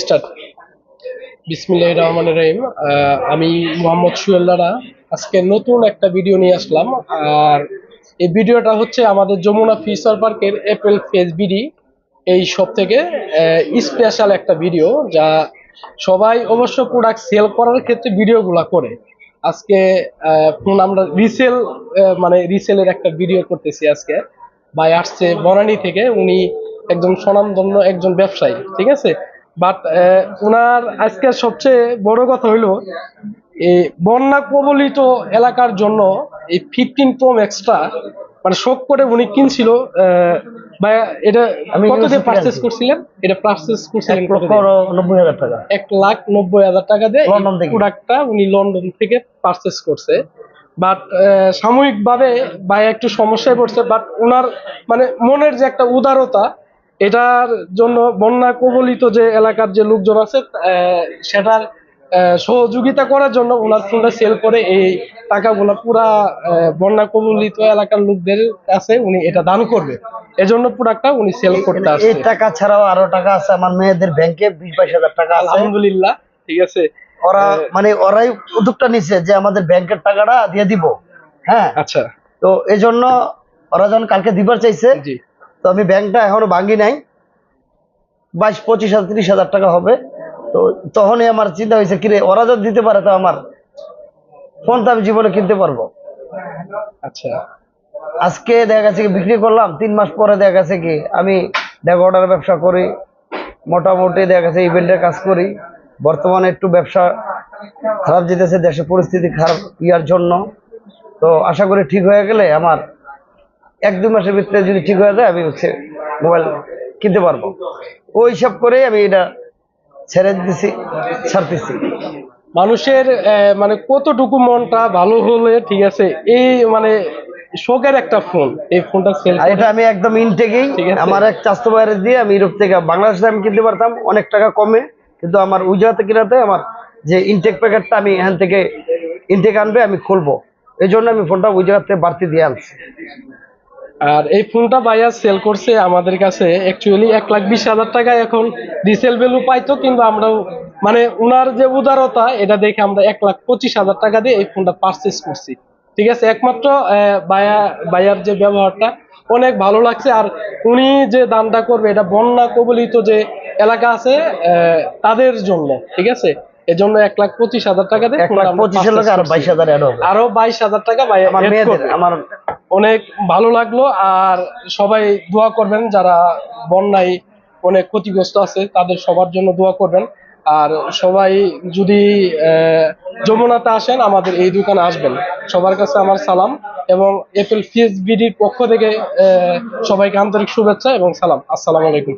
Start. বিসমিল্লাহির রহমানির রহিম। আমি মোহাম্মদ সুহেল দারা আজকে নতুন একটা ভিডিও নিয়ে আসলাম। আর এই ভিডিওটা হচ্ছে আমাদের যমুনা ফিউচার পার্কের এপেল ফেস বিডি এই সব থেকে স্পেশাল একটা ভিডিও, যা সবাই অবশ্য প্রোডাক্ট সেল করার ক্ষেত্রে ভিডিওগুলা করে। আজকে ফোন আমরা মানে রিসেলের একটা ভিডিও করতেছি আজকে। ভাই আসছে বনানী থেকে, উনি একজন স্বনামধন্য একজন ব্যবসায়ী, ঠিক আছে। বাট ওনার আজকে সবচেয়ে বড় কথা হইলো এই বন্যা কবলিত এলাকার জন্য এই 15 Pro Max-টা মানে শখ করে উনি কিনছিল। ভাই এটা আমি কত দিয়ে পারচেজ আনছি। করছিলেন? এটা পারচেজ করছিলেন কত দিয়ে? 1,90,000 টাকা। 1,90,000 টাকা দিয়ে লন্ডন থেকে। প্রোডাক্টটা উনি লন্ডন থেকে পারচেজ করছে। বাট সাময়িকভাবে ভাই একটু সমস্যায় পড়ছে, বাট ওনার মানে মনের যে একটা উদারতা, এটার জন্য বন্যা কবলিত যে এলাকার যে লোকজন আছে সেটার সহযোগিতা করার জন্য ওনার ফোনটা সেল করে এই টাকাগুলা পুরা বন্যা কবলিত এলাকার লোকদের কাছে উনি এটা দান করবে। এজন্য প্রোডাক্টটা উনি সেল করতে আসছে। এই টাকা ছাড়াও আরো টাকা আছে আমার মেয়েদের ব্যাংকে, 20-22 হাজার টাকা আছে। আলহামদুলিল্লাহ, ঠিক আছে। ওরা মানে ওরাই উদ্যোগটা নিচ্ছে যে আমাদের ব্যাংকের টাকাটা দিয়ে দিব। হ্যাঁ, আচ্ছা, তো এই জন্য ওরা যখন কালকে দিবার চাইছে, জি, তো আমি ব্যাংকটা এখনো ভাঙি নাই, 22-25 হাজার 30 হাজার টাকা হবে। তো তখনই আমার চিন্তা হয়েছে, কিরে ওরা যদি দিতে পারে তো আমার ফোন তো আমি জীবনে কিনতে পারবো। আচ্ছা, আজকে দেখা গেছে কি বিক্রি করলাম, 3 মাস পরে দেখা গেছে কি আমি অর্ডার ব্যবসা করি, মোটামুটি দেখা গেছে ইভেন্টের কাজ করি। বর্তমানে একটু ব্যবসা খারাপ যেতেছে, দেশের পরিস্থিতি খারাপ ইয়ার জন্য। তো আশা করি ঠিক হয়ে গেলে আমার 1-2 মাসের ভিতরে যদি ঠিক হয়ে যায়, আমি হচ্ছে মোবাইল কিনতে পারবো। ওই হিসাব করে আমি এটা ছেড়ে দিতেছি, ছাড়তেছি। মানুষের মানে কতটুকু মনটা ভালো হলে, ঠিক আছে, এই মানে শখের একটা ফোন, এই ফোনটা সেল আর এটা আমি একদম ইনটেকেই, ঠিক আছে। আমার এক চাস্তো বাইরে দিয়ে আমি ইউরোপ থেকে বাংলাদেশে আমি কিনতে পারতাম অনেক টাকা কমে, কিন্তু আমার ওই জায়গাতে কিনাতে আমার যে ইনটেক প্যাকেটটা আমি এখান থেকে ইনটেক আনবে আমি খুলবো, এই জন্য আমি ফোনটা ওই জায়গা থেকে বাড়তি দিয়ে আনছি। আর এই ফোনটা ভাইয়া সেল করছে আমাদের কাছে অ্যাকচুয়ালি 1,20,000 টাকা এখন রিসেল ভ্যালু পাইতো, কিন্তু আমরাও মানে উনার যে উদারতা এটা দেখে আমরা 1,25,000 টাকা দিয়ে এই ফোনটা পারচেস করছি, ঠিক আছে। একমাত্র ভাইয়ার যে ব্যবহারটা অনেক ভালো লাগছে। আর উনি যে দানটা করবে এটা বন্যা কবলিত যে এলাকা আছে তাদের জন্য, ঠিক আছে। এজন্য 1,25,000 টাকা দিয়ে 1,25,000 টাকা আর 22,000 অ্যাড হবে। আরো 22,000 টাকা ভাইয়া আমার add মেয়েদের করবে। আমার অনেক ভালো লাগলো। আর সবাই দোয়া করবেন, যারা বন্যায় অনেক ক্ষতিগ্রস্ত আছে তাদের সবার জন্য দোয়া করবেন। আর সবাই যদি যমুনাতে আসেন আমাদের এই দোকানে আসবেন। সবার কাছে আমার সালাম এবং এপেল ফিএস বিডির পক্ষ থেকে সবাইকে আন্তরিক শুভেচ্ছা এবং সালাম। আসসালামু আলাইকুম।